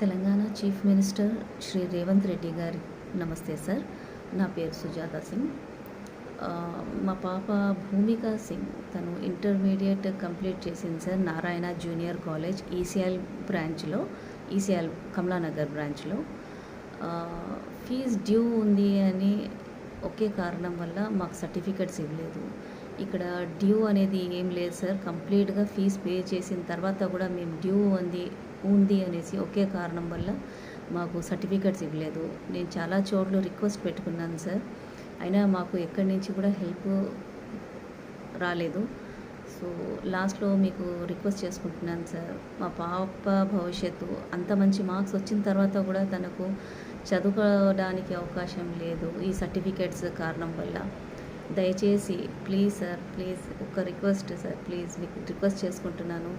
Telangana chief minister Shri Revanth Reddy గారి నమస్తే sir. నా పేరు సుజాత సింగ్. మా పాప భూమిక సింగ్ తను ఇంటర్మీడియట్ కంప్లీట్ చేసింది sir. Narayana junior college ECL Kamalanagar బ్రాంచ్లో. ఫీజ్ డ్యూ ఉంది అని ఒకే కారణం వల్ల మాకు సర్టిఫికెట్స్ ఇవ్వలేదు. ఇక్కడ డ్యూ అనేది ఏం లేదు సార్. కంప్లీట్గా ఫీజ్ పే చేసిన తర్వాత కూడా మేము డ్యూ ఉంది అనేసి ఒకే కారణం వల్ల మాకు సర్టిఫికెట్స్ ఇవ్వలేదు. నేను చాలా చోట్ల రిక్వెస్ట్ పెట్టుకున్నాను సార్, అయినా మాకు ఎక్కడి నుంచి కూడా హెల్ప్ రాలేదు. సో లాస్ట్లో మీకు రిక్వెస్ట్ చేసుకుంటున్నాను సార్, మా పాప భవిష్యత్తు అంత మంచి మార్క్స్ వచ్చిన తర్వాత కూడా తనకు చదువుకోవడానికి అవకాశం లేదు ఈ సర్టిఫికెట్స్ కారణం వల్ల. దయచేసి ప్లీజ్ సార్, ప్లీజ్ ఒక్క రిక్వెస్ట్ సార్, ప్లీజ్ మీకు రిక్వెస్ట్ చేసుకుంటున్నాను,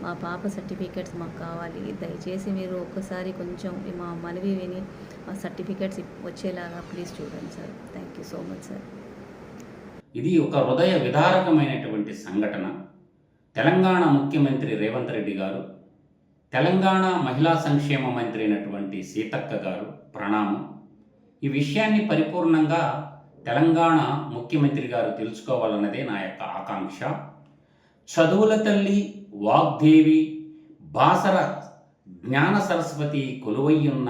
మా పాప సర్టిఫికెట్స్ మాకు కావాలి. దయచేసి మీరు ఒక్కసారి కొంచెం మా మనవి విని మా సర్టిఫికెట్స్ వచ్చేలాగా ప్లీజ్ చూడండి sir. Thank you so much sir. ఇది ఒక హృదయ విదారకమైనటువంటి సంఘటన. తెలంగాణ ముఖ్యమంత్రి రేవంత్ రెడ్డి గారు, తెలంగాణ మహిళా సంక్షేమ మంత్రి అయినటువంటి సీతక్క గారు ప్రణామం. ఈ విషయాన్ని పరిపూర్ణంగా తెలంగాణ ముఖ్యమంత్రి గారు తెలుసుకోవాలన్నదే నా యొక్క ఆకాంక్ష. చదువుల తల్లి, వాగ్దేవి, బాసర జ్ఞాన సరస్వతి కొలువయ్యున్న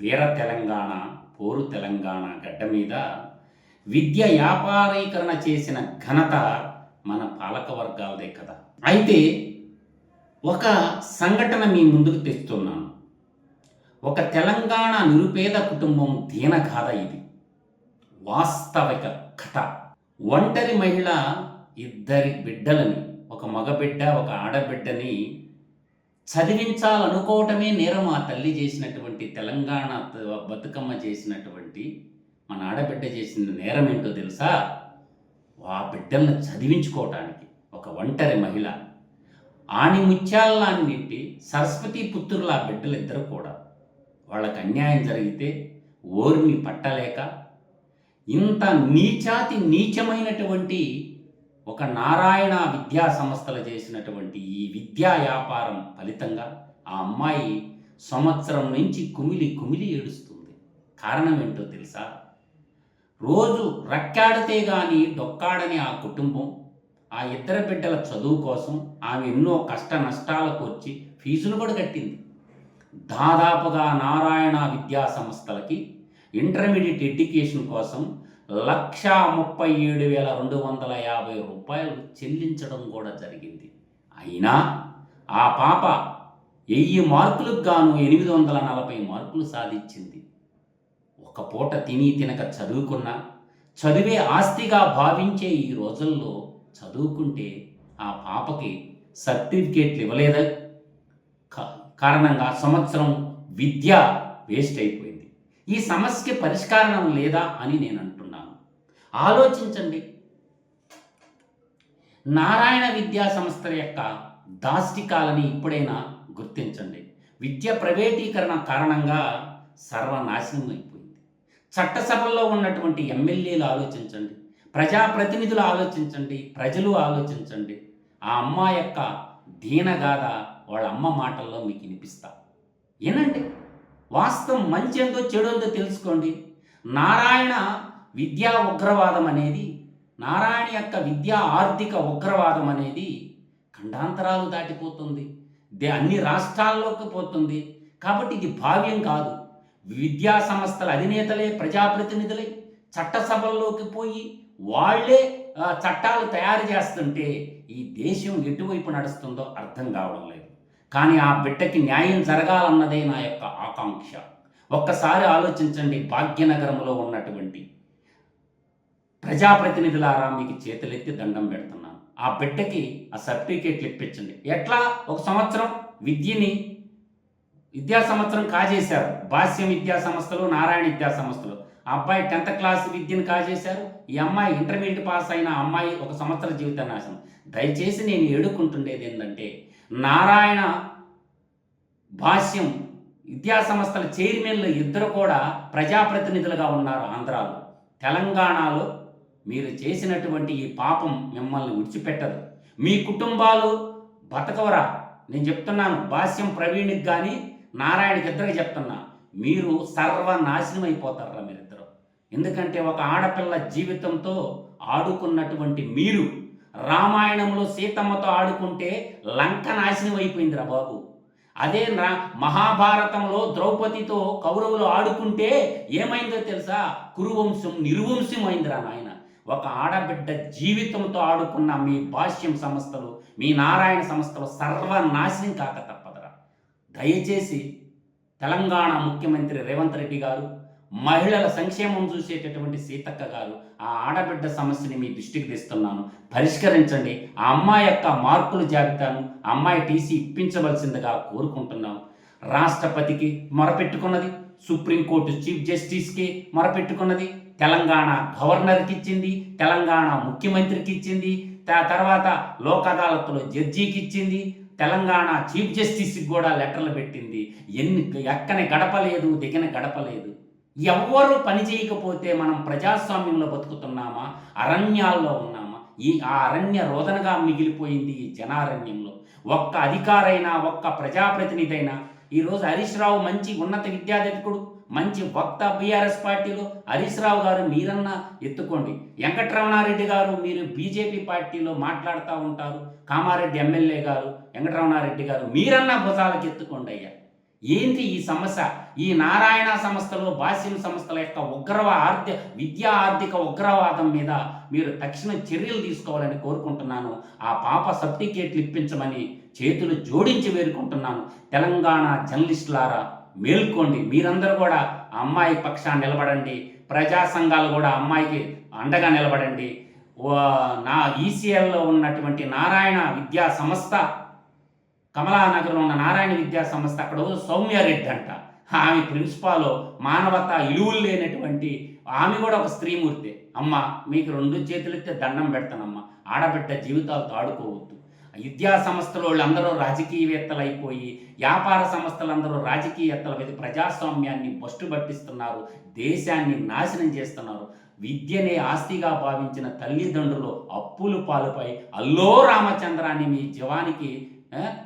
వీర తెలంగాణ, పోరు తెలంగాణ గడ్డ మీద విద్య వ్యాపారీకరణ చేసిన ఘనత మన పాలక వర్గాలదే కదా. అయితే ఒక సంఘటన మీ ముందుకు తెస్తున్నాను. ఒక తెలంగాణ నిరుపేద కుటుంబం దీనగాథ ఇది, వాస్తవిక కథ. ఒంటరి మహిళ ఇద్దరి బిడ్డలని, ఒక మగబిడ్డ ఒక ఆడబిడ్డని చదివించాలనుకోవటమే నేరం. ఆ తల్లి చేసినటువంటి, తెలంగాణ బతుకమ్మ చేసినటువంటి మన ఆడబిడ్డ చేసిన నేరం ఏంటో తెలుసా? ఆ బిడ్డలను చదివించుకోవటానికి ఒక ఒంటరి మహిళ ఆణిముత్యాలన్నింటి సరస్వతి పుత్రుల ఆ బిడ్డలిద్దరూ కూడా వాళ్ళకి అన్యాయం జరిగితే ఓర్మి పట్టలేక ఇంత నీచాతి నీచమైనటువంటి ఒక నారాయణ విద్యా సంస్థలు చేసినటువంటి ఈ విద్యా వ్యాపారం ఫలితంగా ఆ అమ్మాయి సంవత్సరం నుంచి కుమిలి కుమిలి ఏడుస్తుంది. కారణం ఏంటో తెలుసా? రోజు రక్కాడితే గాని డొక్కాడని ఆ కుటుంబం ఆ ఇద్దరు బిడ్డల చదువు కోసం ఆమె ఎన్నో కష్ట నష్టాలకు వచ్చి ఫీజులు కూడా కట్టింది. దాదాపుగా నారాయణ విద్యా సంస్థలకి ఇంటర్మీడియట్ ఎడ్యుకేషన్ కోసం 1,37,250 రూపాయలు చెల్లించడం కూడా జరిగింది. అయినా ఆ పాప 1000 మార్కులకు గాను 840 మార్కులు సాధించింది. ఒక పూట తిని తినక చదువుకున్న, చదివే ఆస్తిగా భావించే ఈ రోజుల్లో చదువుకుంటే ఆ పాపకి సర్టిఫికేట్లు ఇవ్వలేదా కారణంగా సంవత్సరం విద్య వేస్ట్ అయిపోయింది. ఈ సమస్యకి పరిష్కారం లేదా అని నేను అంటున్నాను. ఆలోచించండి. నారాయణ విద్యా సంస్థల యొక్క దాష్టికాలని ఇప్పుడైనా గుర్తించండి. విద్య ప్రైవేటీకరణ కారణంగా సర్వనాశనం అయిపోయింది. చట్టసభల్లో ఉన్నటువంటి ఎమ్మెల్యేలు ఆలోచించండి, ప్రజాప్రతినిధులు ఆలోచించండి, ప్రజలు ఆలోచించండి. ఆ అమ్మ యొక్క దీనగాథ వాళ్ళ అమ్మ మాటల్లో మీకు వినిపిస్తా. ఏనండి, వాస్తవం మంచి ఎంతో చెడుందో తెలుసుకోండి. నారాయణ విద్యా ఉగ్రవాదం అనేది, నారాయణ యొక్క విద్యా ఆర్థిక ఉగ్రవాదం అనేది ఖండాంతరాలు దాటిపోతుంది, అన్ని రాష్ట్రాల్లోకి పోతుంది. కాబట్టి ఇది భావ్యం కాదు. విద్యా సంస్థల అధినేతలే, ప్రజాప్రతినిధులే చట్టసభల్లోకి పోయి వాళ్లే చట్టాలు తయారు చేస్తుంటే ఈ దేశం ఎటువైపు నడుస్తుందో అర్థం కావడం లేదు. కానీ ఆ బిడ్డకి న్యాయం జరగాలన్నదే నా యొక్క ఆకాంక్ష. ఒక్కసారి ఆలోచించండి. భాగ్యనగరంలో ఉన్నటువంటి ప్రజాప్రతినిధులారా, మీకు చేతులెత్తి దండం పెడుతున్నాను. ఆ బిడ్డకి ఆ సర్టిఫికేట్లు ఇప్పించండి. ఎట్లా ఒక సంవత్సరం విద్యా సంవత్సరం కాజేశారు. భాష్యం విద్యా సంస్థలు, నారాయణ విద్యా సంస్థలు. ఆ అబ్బాయి 10th క్లాస్ విద్యను కాజేశారు. ఈ అమ్మాయి ఇంటర్మీడియట్ పాస్ అయిన అమ్మాయి ఒక సంవత్సరం జీవిత నాశనం. దయచేసి నేను ఏడుకుంటుండేది ఏంటంటే, నారాయణ భాష్యం విద్యా సంస్థల చైర్మన్లు ఇద్దరు కూడా ప్రజాప్రతినిధులుగా ఉన్నారు ఆంధ్రాలో. తెలంగాణలో మీరు చేసినటువంటి ఈ పాపం మిమ్మల్ని విడిచిపెట్టదు. మీ కుటుంబాలు బతకవరా? నేను చెప్తున్నాను. భాష్యం ప్రవీణ్కి కానీ నారాయణకి ఇద్దరికి చెప్తున్నా, మీరు సర్వనాశనం అయిపోతారా మీరిద్దరు. ఎందుకంటే ఒక ఆడపిల్ల జీవితంతో ఆడుకున్నటువంటి మీరు రామాయణంలో సీతమ్మతో ఆడుకుంటే లంక నాశనం అయిపోయిందిరా బాబు. అదే మహాభారతంలో ద్రౌపదితో కౌరవులు ఆడుకుంటే ఏమైందో తెలుసా? కురువంశం నిర్వంశం అయిందిరా నాయన. ఒక ఆడబిడ్డ జీవితంతో ఆడుకున్న మీ భాష్యం సంస్థలు, మీ నారాయణ సంస్థలు సర్వనాశనం కాక తప్పదురా. దయచేసి తెలంగాణ ముఖ్యమంత్రి రేవంత్ రెడ్డి గారు, మహిళల సంక్షేమం చూసేటటువంటి సీతక్క గారు, ఆ ఆడబిడ్డ సమస్యని మీ దృష్టికి తెస్తున్నాను, పరిష్కరించండి. ఆ అమ్మాయి యొక్క మార్కుల జాబితాను, ఆ అమ్మాయి టీసీ ఇప్పించవలసిందిగా కోరుకుంటున్నాను. రాష్ట్రపతికి మొరపెట్టుకున్నది, సుప్రీంకోర్టు చీఫ్ జస్టిస్కి మొరపెట్టుకున్నది, తెలంగాణ గవర్నర్కి ఇచ్చింది, తెలంగాణ ముఖ్యమంత్రికి ఇచ్చింది, తర్వాత లోక్ అదాలత్లో జడ్జికి ఇచ్చింది, తెలంగాణ చీఫ్ జస్టిస్కి కూడా లెటర్లు పెట్టింది. ఎక్కని గడపలేదు, దిగిన గడపలేదు. ఎవ్వరూ పని చేయకపోతే మనం ప్రజాస్వామ్యంలో బతుకుతున్నామా, అరణ్యాల్లో ఉన్నామా? ఆ అరణ్య రోదనగా మిగిలిపోయింది ఈ జనారణ్యంలో. ఒక్క అధికారైనా, ఒక్క ప్రజాప్రతినిధి అయినా, ఈరోజు హరీష్ రావు మంచి ఉన్నత విద్యాధికుడు, మంచి వక్త బీఆర్ఎస్ పార్టీలో. హరీష్ రావు గారు మీరన్నా ఎత్తుకోండి. వెంకటరమణారెడ్డి గారు మీరు బీజేపీ పార్టీలో మాట్లాడుతూ ఉంటారు. కామారెడ్డి ఎమ్మెల్యే గారు వెంకటరమణారెడ్డి గారు మీరన్నా భుజాలకు ఎత్తుకోండి అయ్యా. ఏంటి ఈ సమస్య? ఈ నారాయణ సంస్థలు, భాష్యం సంస్థల యొక్క విద్యా ఆర్థిక ఉగ్రవాదం మీద మీరు తక్షణ చర్యలు తీసుకోవాలని కోరుకుంటున్నాను. ఆ పాప సర్టిఫికేట్లు ఇప్పించమని చేతులు జోడించి వేడుకుంటున్నాను. తెలంగాణ జర్నలిస్టులారా మేల్కోండి. మీరందరూ కూడా ఆ అమ్మాయి పక్షాన్ని నిలబడండి. ప్రజా సంఘాలు కూడా అమ్మాయికి అండగా నిలబడండి. నా ఈసీఎల్లో ఉన్నటువంటి నారాయణ విద్యా సంస్థ, కమలానగర్లో ఉన్న నారాయణ విద్యా సంస్థ, అక్కడ సౌమ్యారెడ్డి అంట, ఆమె ప్రిన్సిపాల్, మానవత ఇలువలు లేనటువంటి ఆమె కూడా ఒక స్త్రీమూర్తి. అమ్మ మీకు 2 చేతులెత్తే దండం పెడతానమ్మా. ఆడబిడ్డ జీవితాలతో ఆడుకోవద్దు. విద్యా సంస్థలు వాళ్ళందరూ రాజకీయవేత్తలు అయిపోయి, వ్యాపార సంస్థలందరూ రాజకీయవేత్తలు ప్రజాస్వామ్యాన్ని బస్టు పట్టిస్తున్నారు, దేశాన్ని నాశనం చేస్తున్నారు. విద్యనే ఆస్తిగా భావించిన తల్లిదండ్రులు అప్పులు పాలుపై అల్లో రామచంద్రాన్ని మీ జీవానికి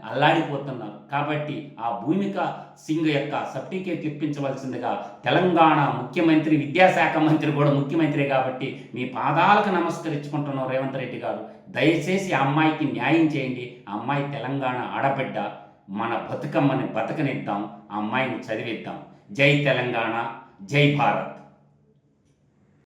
అల్లాడిపోతున్నారు. కాబట్టి ఆ భూమిక సింగ్ యొక్క సర్టిఫికేట్ ఇప్పించవలసిందిగా తెలంగాణ ముఖ్యమంత్రి, విద్యాశాఖ మంత్రి కూడా ముఖ్యమంత్రి కాబట్టి మీ పాదాలకు నమస్కరించుకుంటున్నాం రేవంత్ రెడ్డి గారు. దయచేసి ఆ అమ్మాయికి న్యాయం చేయండి. ఆ అమ్మాయి తెలంగాణ ఆడబిడ్డ. మన బతుకమ్మని బతకనిద్దాం, ఆ అమ్మాయిని చదివిద్దాం. జై తెలంగాణ, జై భారత్.